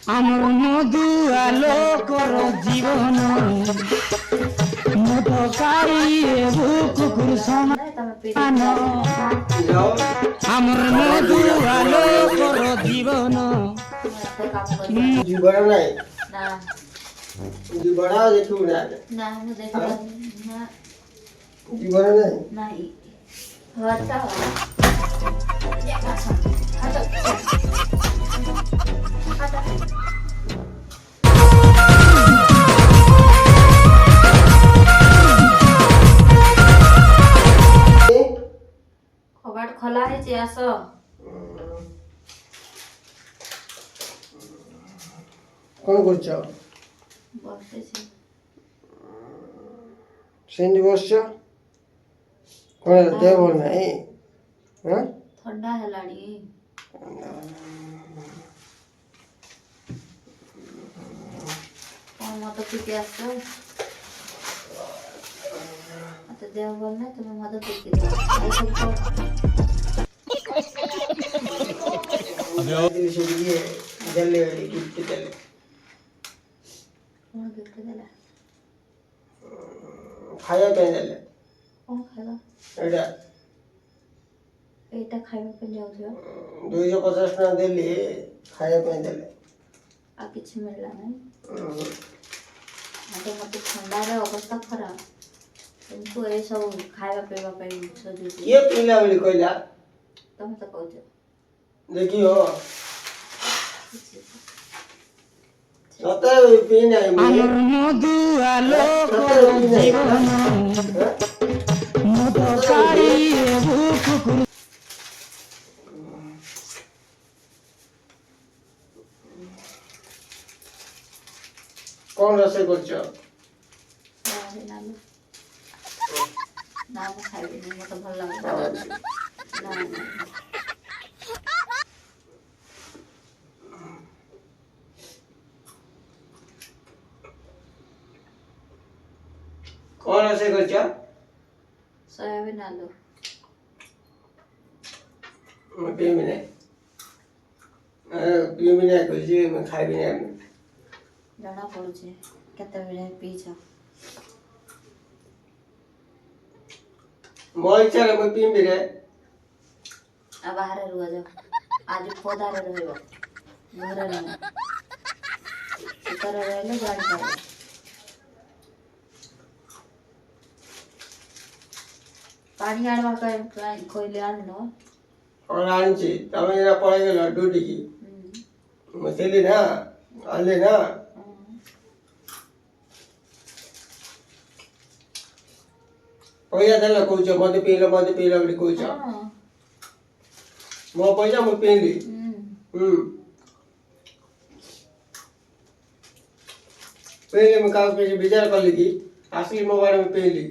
আমার মধু আলোকর জীবন মধুকারী কুকুর সমান আমার মধু আলোকর জীবন জীবন নাই জীবন দেখু না না আমি দেখব না জীবন নাই নাই হওয়াটা হাঁটো হাঁটো কবাট খোলা হয়েছে আসো কোন করছো বসতেছি সেন্ডি বসছো কোন দেব নাই হ্যাঁ ଥଣ୍ଡା ହେଲାଣି କଣ ମଦ ପିଇକି ଆସିଛ ମତେ ଦେହ ଭଲ ନାହିଁ ତମେ ମଦ ପିଇକି ସେଠିକି ଦେଲେ ଗିଫ୍ଟ ଦେଲେ କଣ ଗିଫ୍ଟ ଦେଲା ଖାଇବା ପାଇଁ ଦେଲେ କଣ ଖାଇବା ଏଇଟା ଏଇଟା ଖାଇବା ପାଇଁ ଯାଉଥିବ 250 ଟଙ୍କା ଦେଲି ଖାଇବା ପାଇଁ ଦେଲେ ଆଉ କିଛି ମିଳିଲା ନାହିଁ ମତେ ଥଣ୍ଡାରେ ଅବସ୍ଥା ଖରାପ କିନ୍ତୁ ଏସବୁ ଖାଇବା ପିଇବା ପାଇଁ ସଜୁଛି କିଏ ପିଲା ବୋଲି କହିଲା ତମେ ତ କହୁଛ ଦେଖିଓ ସତେ ପିଇ ନାହିଁ আমার মধু আলোকর জীবন মধুকারী কুকুর କଣ ରୋଷେଇ କରୁଛ ନା ମୁଁ ଖାଇବିନି ମତେ ଭଲ ଲାଗୁନି ନା କଣ ରୋଷେଇ କରୁଛ ସୋୟାବିନ ଆଳୁ ମୁଁ ପିଇବି ନାହିଁ ପିଇବି ନାହିଁ କହୁଛି ମୁଁ ଖାଇବି ନାହିଁ ଜଣା ପଡୁଛି କେତେବେଳେ ପିଇଛ ମୋ ଇଚ୍ଛାରେ ମୁଁ ପିଇବି ରେ ଆଉ ବାହାରେ ରୁହ ଯାଅ ଆଜି ପଦାରେ ରହିବ ଘରେ ନୁହେଁ ଭିତରେ ରହିଲେ ଜାଣିପାରିବ ପାଣି ଆଣିବା ପାଇଁ କହିଲେ ଆଣିନ କଣ ଆଣିଛି ତମେ ଏଇନା ପଳେଇଗଲ ଡ୍ୟୁଟିକି ମୁଁ ଥିଲି ନା ଆଣିଲି ନା ପଇସା ଦେଲ କହୁଛ ମତେ ପିଇଲ ବୋଲି କହୁଛ ମୋ ପଇସା ମୁଁ ପିଇଲି ପିଇଲି ମୁଁ କାହାକୁ କିଛି ବିଚାର କଲି କି ଆସିଲି ମୋ ବାଡେ ମୁଁ ପିଇଲି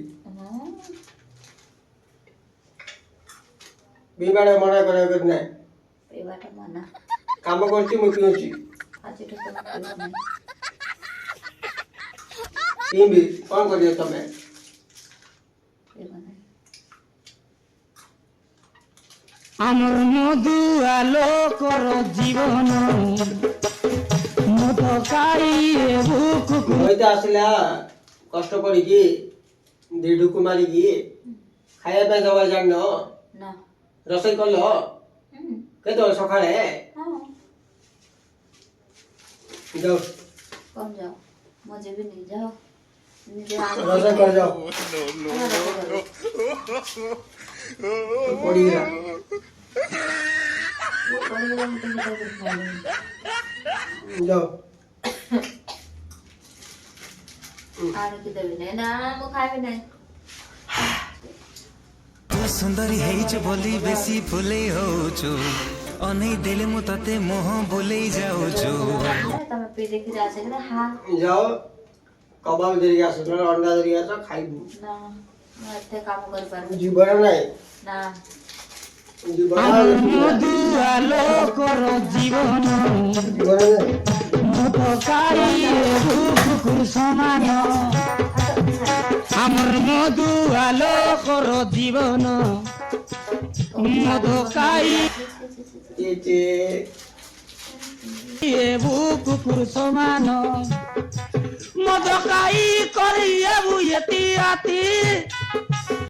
ପିଇବାଟା ମନା କରିବା କରି ନାହିଁ ପିଇବାଟା ମନା କାମ କରୁଛି ମୁଁ ପିଉଛି ଆଜିଠୁ ତମେ ପିଇବ ନାହିଁ ପିଇବି କଣ କରିବ ତମେ ପିଇବ ନାହିଁ আমার মধু আলোকর জীবন মধুকারী কুকুর মইতে ଆସିଲା କଷ୍ଟ କରିକି ଦିଢୁକୁ ମାରିକି ଖାଇବା ପାଇଁ ଦବା ଜାଣିନ ନା ରୋଷେଇ କଲ କେତେବେଳେ ସକାଳେ ଯାଅ କଣ ଯାଅ ମୁଁ ଯିବିନି ଯାଅ ନିଜେ ରୋଷେଇ କରି ଯାଅ ପଡ଼ିଗଲା ଯାଅ ଆଣିକି ଦେବି ନାହିଁ ନା ମୁଁ ଖାଇବି ନାହିଁ ସୁନ୍ଦରୀ ହେଇଛୁ ବୋଲି ବେଶୀ ଫୁଲେଇ ହଉଛୁ ଅନେଇ ଦେଲେ ମୁଁ ତତେ ମୋହ ବୁଲେଇ ଯାଉଛୁ ତମେ ପିଇ ଦେଖିକି ଆସିକି ହଁ ଯାଅ କବାବ ଧରିକି ଆସ ନହେଲେ ଅଣ୍ଡା ଧରିକି ଆସ ଖାଇବୁ ନା ମୁଁ ଏତେ କାମ କରିପାରିବି ଜୀବନ ନାହିଁ ନା ଜୀବନ মধু আলোকর জীবন জীবন ନାହିଁ মধুকারী কুকুর সমান আমার মধু আলোকর জীবন মধুকারী Cici বুকুর কুকুর সমান মদ খাই করি এবু এতি আতি